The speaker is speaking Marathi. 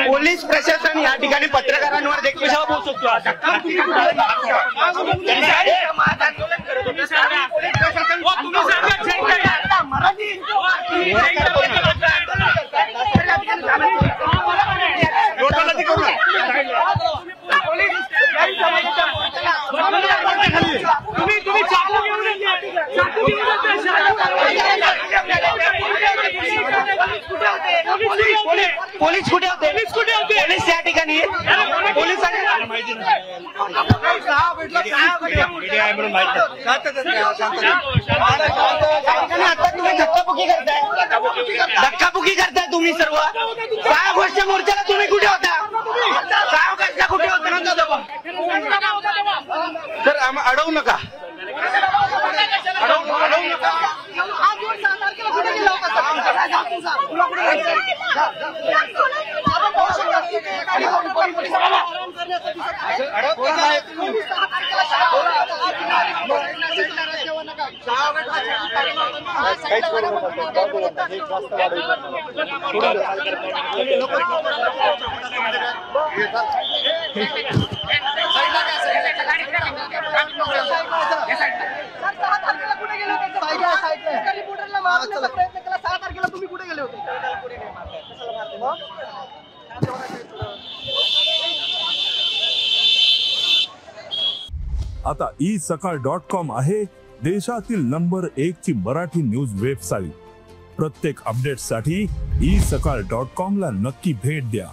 पोलीस प्रशासन या ठिकाणी पत्रकारांवर देखील बोलू शकतो। पोलीस कुठे होते? पोलीस या ठिकाणी धक्काबुक्की करताय तुम्ही सर्व। 6 ऑगस्टच्या मोर्चाला तुम्ही कुठे होता? 6 ऑगस्टला कुठे होता? सर अडवू नका, अडवू नका। आता isakal.com आहे देशातील नंबर 1 ची मराठी न्यूज वेबसाईट। प्रत्येक अपडेटसाठी isakal.com ला नक्की भेट द्या।